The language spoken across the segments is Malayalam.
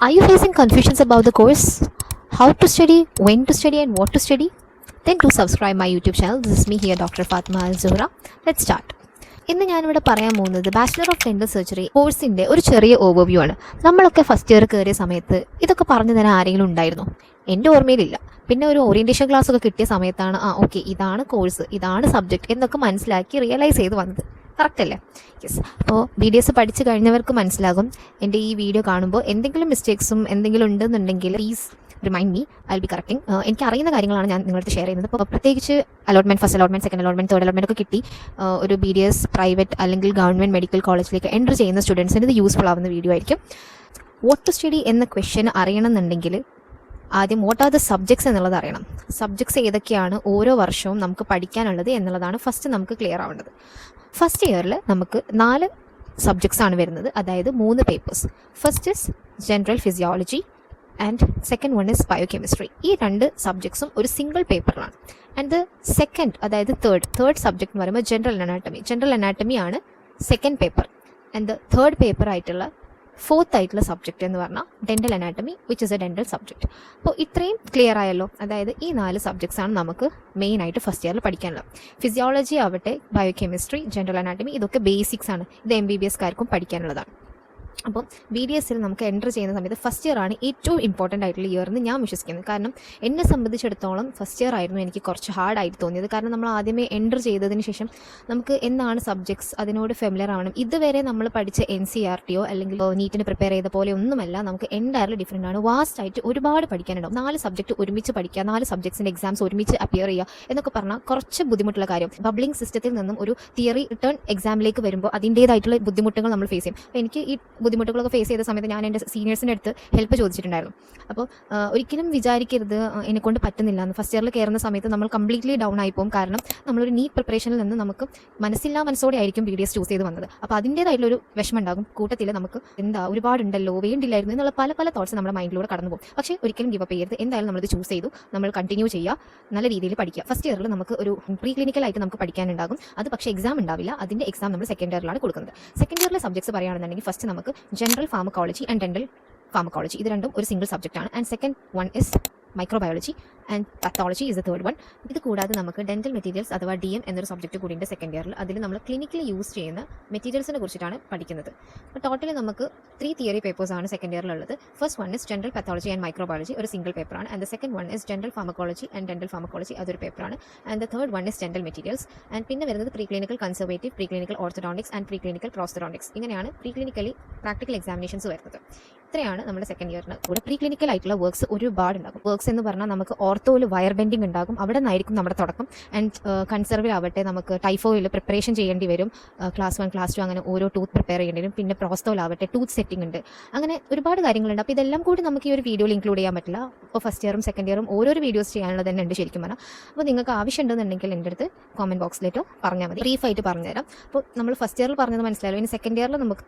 Are you facing confusions about the course? How to study, when to study and what to study? Then do subscribe my YouTube channel. This is me here, Dr. Fatima Al-Zuhra. Let's start. ഇന്ന് ഞാനിവിടെ പറയാൻ പോകുന്നത് ബാച്ചിലർ ഓഫ് ഡെന്റൽ സർജറി കോഴ്സിൻ്റെ ഒരു ചെറിയ ഓവർവ്യൂ ആണ്. നമ്മളൊക്കെ ഫസ്റ്റ് ഇയർ കയറിയ സമയത്ത് ഇതൊക്കെ പറഞ്ഞു തരാൻ ആരെങ്കിലും ഉണ്ടായിരുന്നോ? എൻ്റെ ഓർമ്മയിലില്ല. പിന്നെ ഒരു ഓറിയൻറ്റേഷൻ ക്ലാസ് ഒക്കെ കിട്ടിയ സമയത്താണ് ഓക്കെ ഇതാണ് കോഴ്സ്, ഇതാണ് സബ്ജക്റ്റ് എന്നൊക്കെ മനസ്സിലാക്കി റിയലൈസ് ചെയ്ത് വന്നത്. കറക്റ്റ് അല്ലേ? യെസ്. അപ്പോൾ BDS പഠിച്ചു കഴിഞ്ഞവർക്ക് മനസ്സിലാകും. എൻ്റെ ഈ വീഡിയോ കാണുമ്പോൾ എന്തെങ്കിലും മിസ്റ്റേക്സും എന്തെങ്കിലും ഉണ്ടെന്നുണ്ടെങ്കിൽ please remind me, I will B correcting. എനിക്ക് അറിയുന്ന കാര്യങ്ങളാണ് ഞാൻ നിങ്ങളടുത്ത് ഷെയർ ചെയ്യുന്നത്. അപ്പോൾ പ്രത്യേകിച്ച് allotment, first allotment, second allotment, third allotment ഒക്കെ കിട്ടി ഒരു BDS പ്രൈവറ്റ് അല്ലെങ്കിൽ ഗവൺമെൻറ് മെഡിക്കൽ കോളേജിലേക്ക് എൻ്റർ ചെയ്യുന്ന സ്റ്റുഡൻസിന് ഇത് യൂസ്ഫുൾ ആവുന്ന വീഡിയോ ആയിരിക്കും. വാട്ട് ടു സ്റ്റഡി എന്ന ക്വസ്റ്റ്യൻ അറിയണമെന്നുണ്ടെങ്കിൽ ആദ്യം വാട്ട് ആർ ദ സബ്ജക്ട്സ് എന്നുള്ളത് അറിയണം. സബ്ജക്ട്സ് ഏതൊക്കെയാണ് ഓരോ വർഷവും നമുക്ക് പഠിക്കാനുള്ളത് എന്നുള്ളതാണ് ഫസ്റ്റ് നമുക്ക് ക്ലിയർ ആവേണ്ടത്. ഫസ്റ്റ് ഇയറിൽ നമുക്ക് 4 സബ്ജക്ട്സ് ആണ് വരുന്നത്, അതായത് 3 papers. First is general physiology and second one is biochemistry. ഈ 2 സബ്ജക്ട്സും ഒരു സിംഗിൾ പേപ്പറിലാണ്. ആൻഡ് ദ സെക്കൻഡ്, അതായത് തേർഡ് സബ്ജക്ട് എന്ന് പറയുമ്പോൾ ജനറൽ അനാട്ടമി ആണ് second paper. And the third paper ആയിട്ടുള്ള ഫോർത്ത് ആയിട്ടുള്ള സബ്ജക്റ്റ് എന്ന് പറഞ്ഞാൽ dental anatomy, which is A dental subject. അപ്പോൾ ഇത്രയും ക്ലിയർ ആയല്ലോ. അതായത് ഈ 4 സബ്ജക്ട്സ് ആണ് നമുക്ക് മെയിൻ ആയിട്ട് ഫസ്റ്റ് ഇയറിൽ പഠിക്കാനുള്ളത്. ഫിസിയോളജി ആവട്ടെ, ബയോകെമിസ്ട്രി, ജനറൽ അനാട്ടമി, ഇതൊക്കെ ബേസിക്സ് ആണ്. ഇത് MBBS കാർക്കും പഠിക്കാനുള്ളതാണ്. അപ്പം BDSൽ നമുക്ക് എൻ്റർ ചെയ്യുന്ന സമയത്ത് ഫസ്റ്റ് ഇയർ ആണ് ഏറ്റവും ഇമ്പോർട്ടൻ്റ് ആയിട്ടുള്ള ഇയർ എന്ന് ഞാൻ വിശ്വസിക്കുന്നത്. കാരണം എന്നെ സംബന്ധിച്ചിടത്തോളം ഫസ്റ്റ് ഇയർ ആയിരുന്നു എനിക്ക് കുറച്ച് ഹാർഡായിട്ട് തോന്നിയത്. കാരണം നമ്മൾ ആദ്യമേ എൻ്റർ ചെയ്തതിന് ശേഷം നമുക്ക് എന്താണ് സബ്ജക്ട്സ് അതിനോട് ഫെമിലിയർ ആവണം. ഇതുവരെ നമ്മൾ പഠിച്ച NCERTയോ അല്ലെങ്കിൽ നീറ്റിന് പ്രിപ്പയർ ചെയ്ത പോലെ ഒന്നുമല്ല. നമുക്ക് എൻ്റയർലി ഡിഫറെൻ്റ് ആണ്. വാസ്റ്റ് ആയിട്ട് ഒരുപാട് പഠിക്കാനുണ്ടാവും. 4 സബ്ജക്റ്റ് ഒരുമിച്ച് പഠിക്കുക, 4 സബ്ജക്ട്സിൻ്റെ എക്സാംസ് ഒരുമിച്ച് അപ്പിയർ ചെയ്യുക എന്നൊക്കെ പറഞ്ഞാൽ കുറച്ച് ബുദ്ധിമുട്ടുള്ള കാര്യം. ബബ്ലിംഗ് സിസ്റ്റത്തിൽ നിന്നും ഒരു തിയറി റിട്ടേൺ എക്സാമിലേക്ക് വരുമ്പോൾ അതിൻ്റേതായിട്ടുള്ള ബുദ്ധിമുട്ടുകൾ നമ്മൾ ഫേസ് ചെയ്യും. അപ്പോൾ എനിക്ക് ഈ ബുദ്ധിമുട്ടുകളൊക്കെ ഫേസ് ചെയ്ത സമയത്ത് ഞാൻ എൻ്റെ സീനിയേഴ്സിൻ്റെ അടുത്ത് ഹെൽപ്പ് ചോദിച്ചിട്ടുണ്ടായിരുന്നു. അപ്പോൾ ഒരിക്കലും വിചാരിക്കരുത് എന്നെക്കൊണ്ട് പറ്റുന്നില്ല എന്ന്. ഫസ്റ്റ് ഇയറിൽ കയറുന്ന സമയത്ത് നമ്മൾ കംപ്ലീറ്റ്ലി ഡൗൺ ആയി പോകും. കാരണം നമ്മളൊരു നീറ്റ് പ്രിപ്പറേഷനിൽ നിന്ന് നമുക്ക് മനസ്സോടെ ആയിരിക്കും BDS ചൂസ് ചെയ്ത് വന്നത്. അപ്പോൾ അതിൻ്റേതായിട്ടുള്ളൊരു വിഷമം ഉണ്ടാകും. കൂട്ടത്തിൽ നമുക്ക് ഒരുപാടുണ്ടല്ലോ, വേണ്ടില്ലായിരുന്നു എന്നുള്ള പല തോട്ട്സ് നമ്മുടെ മൈൻഡിലൂടെ കടന്നു പോകും. പക്ഷേ ഒരിക്കലും ഗിവ് അപ്പ് ചെയ്യരുത്. എന്തായാലും നമ്മളിത് ചൂസ് ചെയ്തു, നമ്മൾ കണ്ടിന്യൂ ചെയ്യുക, നല്ല രീതിയിൽ പഠിക്കുക. ഫസ്റ്റ് ഇയറിൽ നമുക്ക് ഒരു പ്രീ ക്ലിനിക്കലായിട്ട് നമുക്ക് പഠിക്കാനുണ്ടാകും. അത് പക്ഷേ എക്സാം ഉണ്ടാവില്ല. അതിൻ്റെ എക്സാം നമ്മൾ സെക്കൻഡ് ഇയറിലാണ് കൊടുക്കുന്നത്. സെക്കൻഡ് ഇയറിലെ സബ്ജക്ട്സ് പറയുകയാണെന്നുണ്ടെങ്കിൽ ഫസ്റ്റ് നമുക്ക് general pharmacology and dental pharmacology, ഇത് രണ്ടും ഒരു സിംഗിൾ സബ്ജക്റ്റ് ആണ്. And second one is microbiology and pathology is the third one. ഇത് കൂടാതെ നമുക്ക് ഡെന്റൽ മെറ്റീരിയൽസ് അഥവാ DM എന്നൊരു സബ്ജക്റ്റ് കൂടി ഉണ്ട് സെക്കൻഡ് ഇയറിൽ. അതിൽ നമ്മൾ ക്ലിനിക്കലി യൂസ് ചെയ്യുന്ന മെറ്റീരിയൽസിനെ കുറിച്ചിട്ടാണ് പഠിക്കുന്നത്. അപ്പോൾ ടോട്ടലി നമുക്ക് 3 തിയറി പേപ്പേഴ്സ് ആണ് സെക്കൻഡ് ഇയറിലുള്ളത്. First one is general pathology and microbiology, ഒരു സിംഗിൾ പേപ്പറാണ്. And the second one is general pharmacology and dental pharmacology, അതൊരു പേപ്പറാണ്. And the third one is dental materials. And പിന്നെ വരുന്നത് pre clinical conservative, pre clinical orthodontics and pre clinical prosthodontics. ഇങ്ങനെയാണ് പ്രീ ക്ലിനിക്കലി പ്രാക്ടിക്കൽ എക്സാമിനേഷൻസ് വരുന്നത്. ഇത്രയാണ് നമ്മുടെ സെക്കൻഡ് ഇയറിന്. കൂടെ പ്രീ ക്ലിനിക്കൽ ആയിട്ടുള്ള വർക്ക്സ് ഒരുപാട് ഉണ്ടാകും. വർക്ക്സ് എന്ന് പറഞ്ഞാൽ നമുക്ക് ഓർത്തോയിൽ വയർ ബെൻഡിങ് ഉണ്ടാകും, അവിടെ നിന്നായിരിക്കും നമ്മുടെ തുടക്കം. ആൻഡ് കൺസർവിലാവട്ടെ നമുക്ക് ടൈഫോയിൽ പ്രിപ്പറേഷൻ ചെയ്യേണ്ടി വരും. ക്ലാസ് 1, ക്ലാസ് 2 അങ്ങനെ ഓരോ ടൂത്ത് പ്രിപ്പയർ ചെയ്യേണ്ടി വരും. പിന്നെ പ്രോസ്റ്റോയിലാവട്ടെ ടൂത്ത് സെറ്റിംഗ് ഉണ്ട്. അങ്ങനെ ഒരുപാട് കാര്യങ്ങളുണ്ട്. അപ്പോൾ ഇതെല്ലാം കൂടി നമുക്ക് ഈ ഒരു വീഡിയോയിൽ ഇൻക്ലൂഡ് ചെയ്യാൻ പറ്റില്ല. അപ്പോൾ ഫസ്റ്റ് ഇയറും സെക്കൻഡ് ഇയറും ഓരോരോ വീഡിയോസ് ചെയ്യാനുള്ളത് തന്നെ ഉണ്ട് ശരിക്കും പറഞ്ഞാൽ. അപ്പോൾ നിങ്ങൾക്ക് ആവശ്യമുണ്ടെന്നുണ്ടെങ്കിൽ എൻ്റെ അടുത്ത് കോമൻറ്റ് ബോക്സിലേറ്റോ പറഞ്ഞാൽ മതി, ബ്രീഫായിട്ട് പറഞ്ഞുതരാം. അപ്പോൾ നമ്മൾ ഫസ്റ്റ് ഇയറിൽ പറഞ്ഞത് മനസ്സിലായല്ലോ. ഇനി സെക്കൻഡ് ഇയറിൽ നമുക്ക്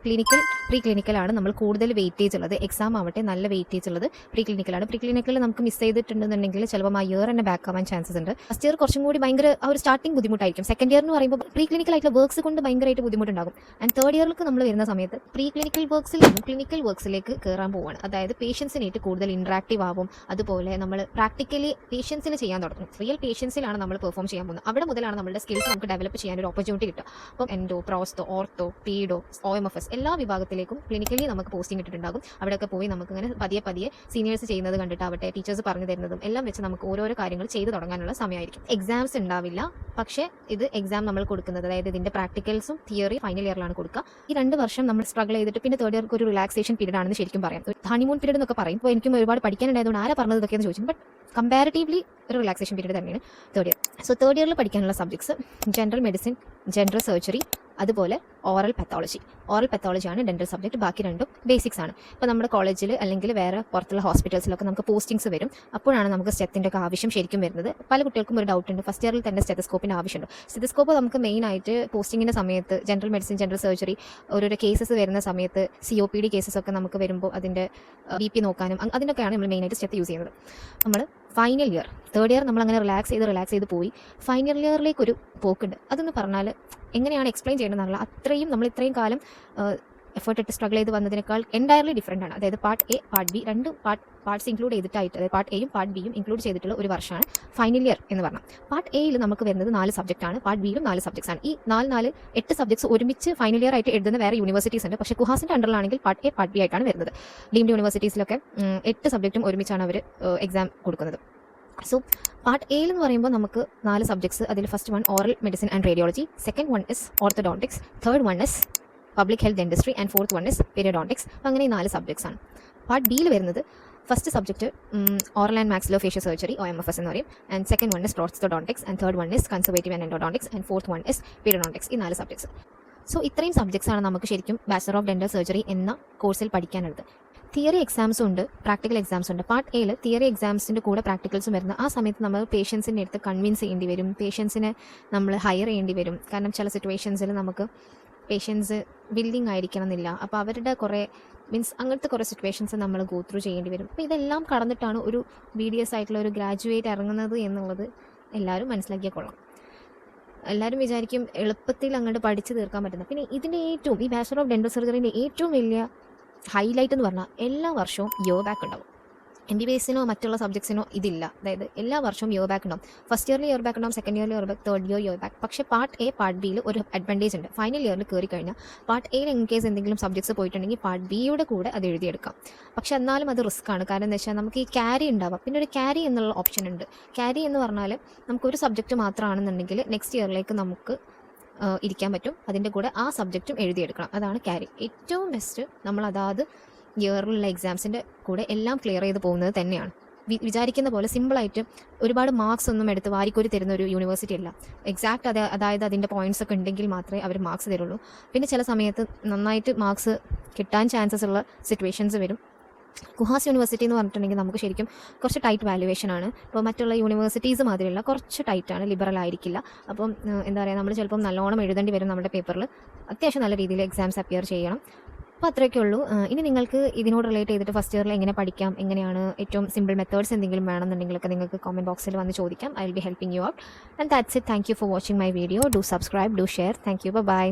പ്രീ ക്ലിനിക്കലാണ് നമ്മൾ കൂടുതൽ വെയിറ്റേജ് ഉള്ളത്. എക്സാം ആവട്ടെ നല്ല വെയിറ്റേജ് ഉള്ളത് പ്രീ ക്ലിനിക്കലാണ്. പ്രീ ക്ലിനിക്കൽ നമുക്ക് മിസ് ചെയ്തിട്ടുണ്ടെന്നുണ്ടെങ്കിൽ ചിലപ്പോൾ ആ ഇയർ തന്നെ ബാക്ക് ആവാൻ ചാൻസസ് ഉണ്ട്. ഫസ്റ്റ് ഇയർ കുറച്ചും കൂടി ഭയങ്കര ആ ഒരു സ്റ്റാർട്ടിംഗ് ബുദ്ധിമുട്ടായിരിക്കും. സെക്കൻഡ് ഇയർ എന്ന് പറയുമ്പോൾ പ്രീ ക്ലിനിക്കൽ ആയിട്ടുള്ള വർക്ക്സ് കൊണ്ട് ഭയങ്കരമായിട്ട് ബുദ്ധിമുട്ടുണ്ടാകും. ആൻഡ് തേർഡ് ഇയറിലേക്ക് നമ്മൾ വരുന്ന സമയത്ത് പ്രീ ക്ലിനിക്കൽ വർക്ക്സിൽ നിന്നും ക്ലിനിക്കൽ വർക്ക്സിലേക്ക് കയറാൻ പോവുകയാണ്. അതായത് പേഷ്യൻസിനായിട്ട് കൂടുതൽ ഇൻട്രാക്റ്റീവ് ആവും. അതുപോലെ നമ്മൾ പ്രാക്ടിക്കലി പേഷ്യൻസിൽ ചെയ്യാൻ തുടങ്ങും. റിയൽ പേഷ്യൻസിലാണ് നമ്മൾ പെർഫോം ചെയ്യാൻ പോകുന്നത്. അവിടെ മുതലാണ് നമ്മുടെ സ്കിൽസ് നമുക്ക് ഡെവലപ്പ് ചെയ്യാൻ ഒരു ഓപ്പർച്യൂണിറ്റി കിട്ടുക. അപ്പം എൻഡോ, പ്രോസ്റ്റോ, ഓർത്തോ, പീഡോ, OMFS എല്ലാ വിഭാഗത്തിലേക്കും ക്ലിനിക്കലി നമുക്ക് പോസ്റ്റിംഗ് ഇട്ടിട്ടുണ്ടാകും. അവിടെയൊക്കെ പോയി നമുക്ക് ഇങ്ങനെ പതിയെ സീനിയേഴ്സ് ചെയ്യുന്നത് കണ്ടിട്ടാവട്ടെ, ടീച്ചേഴ്സ് പറഞ്ഞു തരുന്നതും എല്ലാം വെച്ച് നമുക്ക് ഓരോരോ കാര്യങ്ങൾ ചെയ്ത് തുടങ്ങാനുള്ള സമയമായിരിക്കും. എക്സാംസ് ഉണ്ടാവില്ല, പക്ഷേ ഇത് എക്സാം നമ്മൾ കൊടുക്കുന്നത്, അതായത് ഇതിന്റെ പ്രാക്ടിക്കൽസും തിയറി ഫൈനൽ ഇയറിലാണ് കൊടുക്കുക. ഈ 2 വർഷം നമ്മൾ സ്ട്രഗിൾ ചെയ്തിട്ട് പിന്നെ തേർഡ് ഇയർക്ക് ഒരു റിലാക്സേഷൻ പീരീഡ് ആണെന്ന് ശരിക്കും പറയാം. ഒരു ഹണിമൂൺ പീരീഡ് എന്നൊക്കെ പറയും. ഇപ്പോൾ എനിക്കും ഒരുപാട് പഠിക്കാനുണ്ടായതുകൊണ്ട് ആരാ പറഞ്ഞത് ഇതൊക്കെയെന്ന് ചോദിച്ചു. ബട്ട് കമ്പാരിറ്റീവ്ലി ഒരു റിലാക്സേഷൻ പീരീഡ് തന്നെയാണ് തേർഡ് ഇയർ. സോ തേർഡ് ഇയറിൽ പഠിക്കാനുള്ള subjects general medicine, general surgery, അതുപോലെ ഓറൽ പത്തോളജിയാണ് ഡെന്റൽ സബ്ജക്ട്. ബാക്കി രണ്ടും ബേസിക്സ് ആണ്. ഇപ്പോൾ നമ്മുടെ കോളേജിൽ അല്ലെങ്കിൽ വേറെ പുറത്തുള്ള ഹോസ്പിറ്റൽസിലൊക്കെ നമുക്ക് പോസ്റ്റിങ്സ് വരും. അപ്പോഴാണ് നമുക്ക് സ്റ്റെത്തിൻ്റെ ഒക്കെ ആവശ്യം ശരിക്കും വരുന്നത്. പല കുട്ടികൾക്കും ഒരു ഡൗട്ട് ഉണ്ട്, ഫസ്റ്റ് ഇയറിൽ തന്നെ സ്റ്റെത്തസ്കോപ്പിൻ്റെ ആവശ്യമുണ്ട്. സ്റ്റെത്തസ്കോപ്പ് നമുക്ക് മെയിനായിട്ട് പോസ്റ്റിങ്ങിൻ്റെ സമയത്ത് ജനറൽ മെഡിസിൻ, ജനറൽ സർജറി ഓരോരോ കേസസ് വരുന്ന സമയത്ത് COPD കേസസ് ഒക്കെ നമുക്ക് വരുമ്പോൾ അതിൻ്റെ BP നോക്കാനും അതിനൊക്കെയാണ് നമ്മൾ മെയിനായിട്ട് സ്റ്റെത്ത് യൂസ് ചെയ്യുന്നത്. നമ്മൾ ഫൈനൽ ഇയർ, തേർഡ് ഇയർ നമ്മൾ അങ്ങനെ റിലാക്സ് ചെയ്ത് പോയി ഫൈനൽ ഇയറിലേക്കൊരു പോക്കുണ്ട്. അതെന്ന് പറഞ്ഞാൽ എങ്ങനെയാണ് എക്സ്പ്ലെയിൻ ചെയ്യേണ്ടതെന്നല്ല. നമ്മൾ ഇത്രയും കാലം എഫേർട്ട് ഇട്ട് സ്ട്രഗിൾ ചെയ്ത് വന്നതിനേക്കാൾ എൻറ്റയർലി ഡിഫറൻ്റ് ആണ്. അതായത് പാർട്ട് എ പാർട്ട് ബി രണ്ട് പാർട്സ് ഇൻക്ലൂഡ് ചെയ്തിട്ടായിട്ട്, അതായത് പാർട്ട് എയും പാർട്ട് ബിയും ഇൻക്ലൂഡ് ചെയ്തിട്ടുള്ള ഒരു വർഷമാണ് ഫൈനൽ ഇയർ എന്ന് പറഞ്ഞാൽ. പാർട്ട് എയിൽ നമുക്ക് വരുന്നത് 4 സബ്ജക്റ്റാണ്, പാർട്ട് ബിയിലും 4 സബ്ജക്ട്സ് ആണ്. ഈ 8 സബ്ജക്ട്സ് ഒരുമിച്ച് ഫൈനൽ ഇയർ ആയിട്ട് എഴുതുന്ന വേറെ യൂണിവേഴ്സിറ്റീസ് ഉണ്ട്. പക്ഷേ കുഹാസിൻ്റെ അണ്ടറിലാണെങ്കിൽ പാർട്ട് എ പാർട്ട് ബി ആയിട്ടാണ് വരുന്നത്. ഡീംഡ് യൂണിവേഴ്സിറ്റീസിലൊക്കെ 8 സബ്ജക്റ്റും ഒരുമിച്ചാണ് അവർ എക്സാം കൊടുക്കുന്നത്. സോ പാർട്ട് എയിൽ എന്ന് പറയുമ്പോൾ നമുക്ക് 4 സബ്ജക്ട്സ്. അതിൽ first one oral medicine and radiology, second one is orthodontics, third one is public health dentistry and fourth one is periodontics. അങ്ങനെ 4 സബ്ജക്ട്സ് ആണ്. പാർട്ട് ബിയിൽ വരുന്നത് first subject oral and maxillofacial surgery OMFS എന്ന് പറയും, and second one is prosthodontics, and third one is conservative and endodontics, and fourth one is periodontics. ഈ 4 സബ്ജക്ട്സ്. സോ ഇത്രയും സബ്ജക്ട്സ് ആണ് നമുക്ക് ശരിക്കും ബാച്ചലർ ഓഫ് ഡെന്റൽ സർജറി എന്ന കോഴ്സിൽ പഠിക്കാനുള്ളത്. തിയറി എക്സാംസും ഉണ്ട്, പ്രാക്ടിക്കൽ എക്സാംസും ഉണ്ട്. പാർട്ട് എയിൽ തിയറി എക്സാംസിൻ്റെ കൂടെ പ്രാക്ടിക്കൽസും വരുന്ന ആ സമയത്ത് നമ്മൾ പേഷ്യൻസിൻ്റെ അടുത്ത് കൺവിൻസ് ചെയ്യേണ്ടി വരും, പേഷ്യൻസിനെ നമ്മൾ ഹയർ ചെയ്യേണ്ടി വരും. കാരണം ചില സിറ്റുവേഷൻസിൽ നമുക്ക് പേഷ്യൻസ് വില്ലിങ് ആയിരിക്കണം എന്നില്ല. അപ്പോൾ അവരുടെ കുറേ അങ്ങനത്തെ കുറേ സിറ്റുവേഷൻസ് നമ്മൾ ഗോ ത്രൂ ചെയ്യേണ്ടി വരും. അപ്പോൾ ഇതെല്ലാം കടന്നിട്ടാണ് ഒരു BDS ആയിട്ടുള്ള ഒരു ഗ്രാജുവേറ്റ് ഇറങ്ങുന്നത് എന്നുള്ളത് എല്ലാവരും മനസ്സിലാക്കിയാൽ കൊള്ളാം. എല്ലാവരും വിചാരിക്കും എളുപ്പത്തിൽ അങ്ങോട്ട് പഠിച്ച് തീർക്കാൻ പറ്റുന്നത്. പിന്നെ ഇതിൻ്റെ ഈ ബാച്ചലർ ഓഫ് ഡെന്റൽ സർജറിൻ്റെ ഏറ്റവും വലിയ ഹൈലൈറ്റ് എന്ന് പറഞ്ഞാൽ എല്ലാ വർഷവും ഇയർ ബാക്ക് ഉണ്ടാവും. MBBSനോ മറ്റുള്ള സബ്ജക്ട്സിനോ ഇതില്ല. അതായത് എല്ലാ വർഷവും ഇയർ ബാക്ക് ഉണ്ടാവും. ഫസ്റ്റ് ഇയറിൽ ഇയർ ബാക്ക് ഉണ്ടാവും, സെക്കൻഡ് ഇയറിൽ year back, third year back. പക്ഷേ പാർട്ട് എ പാർട്ട് ബിയിൽ ഒരു അഡ്വാൻറ്റേജ് ഉണ്ട്. ഫൈനൽ ഇയറിൽ കയറി കഴിഞ്ഞാൽ പാർട്ട് എയിൽ ഇൻ കേസ് എന്തെങ്കിലും സബ്ജക്ട്സ് പോയിട്ടുണ്ടെങ്കിൽ പാർട്ട് ബിയുടെ കൂടെ അത് എഴുതിയെടുക്കാം. പക്ഷേ എന്നാലും അത് റിസ്ക് ആണ്. കാരണം എന്താ വെച്ചാൽ നമുക്ക് ഈ ക്യാരി ഉണ്ടാവാം. പിന്നെ ഒരു ക്യാരി എന്നുള്ള ഓപ്ഷൻ ഉണ്ട്. ക്യാരി എന്ന് പറഞ്ഞാൽ നമുക്കൊരു സബ്ജക്റ്റ് മാത്രമാണെന്നുണ്ടെങ്കിൽ നെക്സ്റ്റ് ഇയറിലേക്ക് നമുക്ക് ഇരിക്കാൻ പറ്റും. അതിൻ്റെ കൂടെ ആ സബ്ജക്റ്റും എഴുതിയെടുക്കണം. അതാണ് ക്യാരി. ഏറ്റവും ബെസ്റ്റ് നമ്മൾ അതാത് ഇയറിലുള്ള എക്സാംസിൻ്റെ കൂടെ എല്ലാം ക്ലിയർ ചെയ്ത് പോകുന്നത് തന്നെയാണ്. വിചാരിക്കുന്ന പോലെ സിമ്പിളായിട്ട് ഒരുപാട് മാർക്സ് ഒന്നും എടുത്ത് വാരിക്കോരി തരുന്ന ഒരു യൂണിവേഴ്സിറ്റി അല്ല. എക്സാക്ട് അതായത് അതിൻ്റെ പോയിൻറ്റ്സ് ഒക്കെ ഉണ്ടെങ്കിൽ മാത്രമേ അവർ മാർക്സ് തരുള്ളൂ. പിന്നെ ചില സമയത്ത് നന്നായിട്ട് മാർക്സ് കിട്ടാൻ ചാൻസസ് ഉള്ള സിറ്റുവേഷൻസ് വരും. കുഹാസ് യൂണിവേഴ്സിറ്റി എന്ന് പറഞ്ഞിട്ടുണ്ടെങ്കിൽ നമുക്ക് ശരിക്കും കുറച്ച് ടൈറ്റ് വാല്യുവേഷൻ ആണ്. ഇപ്പോൾ മറ്റുള്ള യൂണിവേഴ്സിറ്റീസ് മാതിരിയുള്ള കുറച്ച് ടൈറ്റാണ്, ലിബറൽ ആയിരിക്കില്ല. അപ്പം എന്താ പറയുക, നമ്മൾ ചിലപ്പം നല്ലോണം എഴുതേണ്ടി വരും. നമ്മുടെ പേപ്പറിൽ അത്യാവശ്യം നല്ല രീതിയിൽ എക്സാംസ് അപ്പിയർ ചെയ്യണം. അപ്പോൾ അത്രയൊക്കെ ഉള്ളൂ. ഇനി നിങ്ങൾക്ക് ഇതിനോട് റിലേറ്റ് ചെയ്തിട്ട് ഫസ്റ്റ് ഇയറിൽ എങ്ങനെ പഠിക്കാം, എങ്ങനെയാണ് ഏറ്റവും സിമ്പിൾ മെത്തേഡ്സ് എന്തെങ്കിലും വേണമെന്നുണ്ടെങ്കിലൊക്കെ നിങ്ങൾക്ക് കമൻറ്റ് ബോക്സിൽ വന്ന് ചോദിക്കാം. I will be helping you out. And that's it. Thank you for watching my video. Do subscribe, do share. Thank you. By.